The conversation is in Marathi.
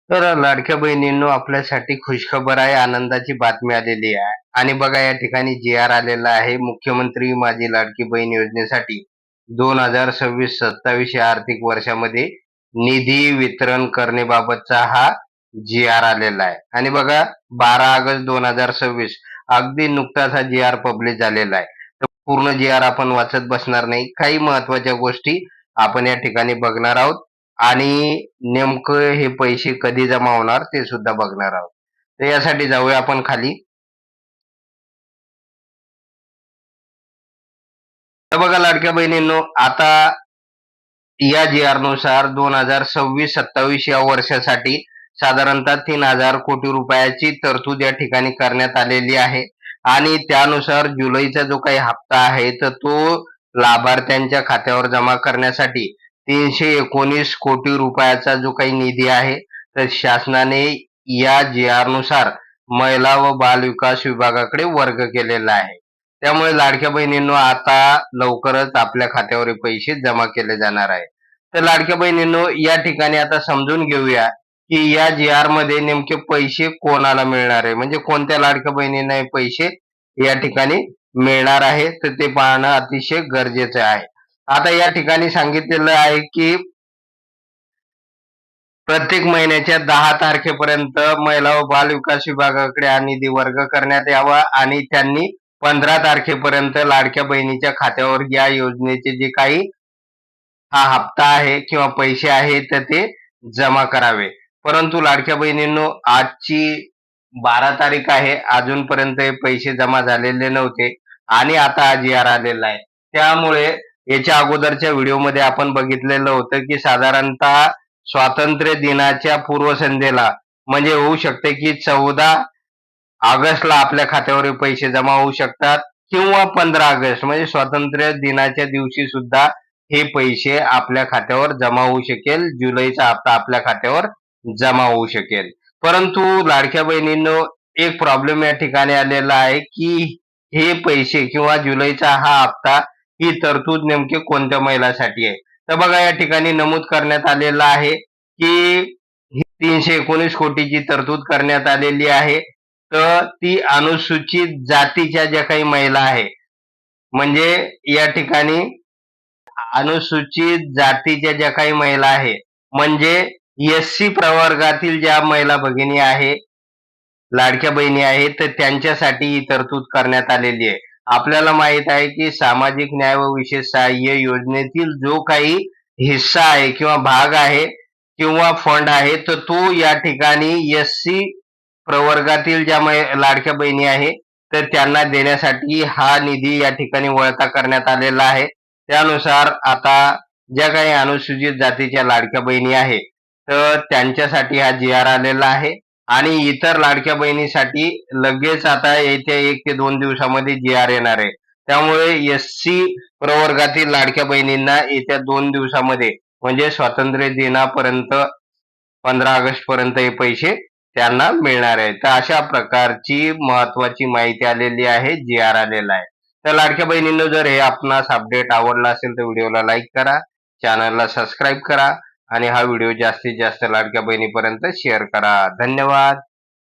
तर लाडक्या बहिणींनो, आपल्यासाठी खुशखबर आहे, आनंदाची बातमी आलेली आहे. आणि बघा, या ठिकाणी जी-आर आलेला आहे. मुख्यमंत्री माझी लाडकी बहीण योजनेसाठी 2026-27 या आर्थिक वर्षामध्ये निधी वितरण करण्याबाबतचा हा जी-आर आलेला आहे. आणि बघा, 12 ऑगस्ट 2026 अगदी नुकताच हा जी-आर पब्लिश झालेला आहे. तर पूर्ण जी-आर आपण वाचत बसणार नाही. काही महत्त्वाच्या गोष्टी आपण या ठिकाणी बघणार आहोत. आणि नेमकं हे पैसे कधी जमा होणार ते सुद्धा बघणार आहोत. तर यासाठी जाऊया आपण खाली. तर बघा लाडक्या बहिणींनो, आता या जी-आर नुसार 2026-27 या वर्षासाठी साधारणतः 3,000 कोटी रुपयाची तरतूद या ठिकाणी करण्यात आलेली आहे. आणि त्यानुसार जुलैचा जो काही हप्ता आहे तर तो लाभार्थ्यांच्या खात्यावर जमा करण्यासाठी 319 कोटी रुपयाचा जो काही निधी आहे, तर शासनाने या जी-आर नुसार महिला व बाल विकास विभागाकडे वर्ग केलेला आहे. त्यामुळे लाडक्या बहिणींनो, आता लवकरच आपल्या खात्यावर हे पैसे जमा केले जाणार आहे. तर लाडक्या बहिणींनो, या ठिकाणी आता समजून घेऊया की या जी-आर मध्ये नेमके पैसे कोणाला मिळणार आहे, म्हणजे कोणत्या लाडक्या बहिणींना हे पैसे या ठिकाणी मिळणार आहे, तर ते पाहणं अतिशय गरजेचं आहे. आता या ठिकाणी सांगितलेलं आहे की प्रत्येक महिन्याच्या 10 तारखेपर्यंत महिला व बाल विकास विभागाकडे हा निधी वर्ग करण्यात यावा आणि त्यांनी 15 तारखेपर्यंत लाडक्या बहिणीच्या खात्यावर या योजनेचे जे काही हा हप्ता आहे किंवा पैसे आहे तर ते जमा करावे. परंतु लाडक्या बहिणींनो, आजची 12 तारीख आहे, अजूनपर्यंत हे पैसे जमा झालेले नव्हते आणि आता हा जी-आर आलेला आहे. त्यामुळे याच्या अगोदरच्या व्हिडिओमध्ये आपण बघितलेलं होतं की साधारणतः स्वातंत्र्य दिनाच्या पूर्वसंध्येला, म्हणजे होऊ शकते की 14 ऑगस्टला आपल्या खात्यावर हे पैसे जमा होऊ शकतात किंवा 15 ऑगस्ट म्हणजे स्वातंत्र्य दिनाच्या दिवशी सुद्धा हे पैसे आपल्या खात्यावर जमा होऊ शकेल. जुलैचा हप्ता आपल्या खात्यावर जमा होऊ शकेल. परंतु लाडक्या बहिणींनो, एक प्रॉब्लेम या ठिकाणी आलेला आहे की हे पैसे किंवा जुलैचा हा हप्ता, ही तरतूद नेमकी कोणत्या महिलासाठी आहे. तर बघा, या ठिकाणी नमूद करण्यात आलेलं आहे की ही 319 कोटीची तरतूद करण्यात आलेली आहे. तर ती अनुसूचित जातीच्या ज्या काही महिला आहे, म्हणजे या ठिकाणी अनुसूचित जातीच्या ज्या काही महिला आहे, म्हणजे एस-सी प्रवर्गातील ज्या महिला भगिनी आहे, लाडक्या बहिणी आहेत, तर त्यांच्यासाठी ही तरतूद करण्यात आलेली आहे. आपल्याला माहित आहे की सामाजिक न्याय व विशेष सहाय्य योजनेतील जो काही हिस्सा आहे किंवा भाग आहे किंवा फंड आहे, तर तो या ठिकाणी एस-सी प्रवर्गातील ज्या लाडक्या बहिणी आहे, तर त्यांना देण्यासाठी हा निधी या ठिकाणी वळता करण्यात आलेला आहे. त्यानुसार आता ज्या काही अनुसूचित जातीच्या लाडक्या बहिणी आहे, तर त्यांच्यासाठी हा जी-आर आलेला आहे. आणि इतर लाडक्या बहिणीसाठी लगेच आता येत्या 1 ते 2 दिवसामध्ये जी-आर येणार आहे. त्यामुळे एस-सी प्रवर्गातील लाडक्या बहिणींना येत्या 2 दिवसामध्ये, म्हणजे स्वातंत्र्य दिनापर्यंत 15 ऑगस्ट पर्यंत हे पैसे त्यांना मिळणार आहेत. तर अशा प्रकारची महत्वाची माहिती आलेली आहे, जी-आर आलेला आहे. तर लाडक्या बहिणींनो, जर हे आपणास अपडेट आवडला असेल तर व्हिडिओला लाईक करा, चॅनलला सबस्क्राईब करा आणि हा व्हिडिओ जास्तीत जास्त लाडक्या बहिणीपर्यंत शेअर करा. धन्यवाद.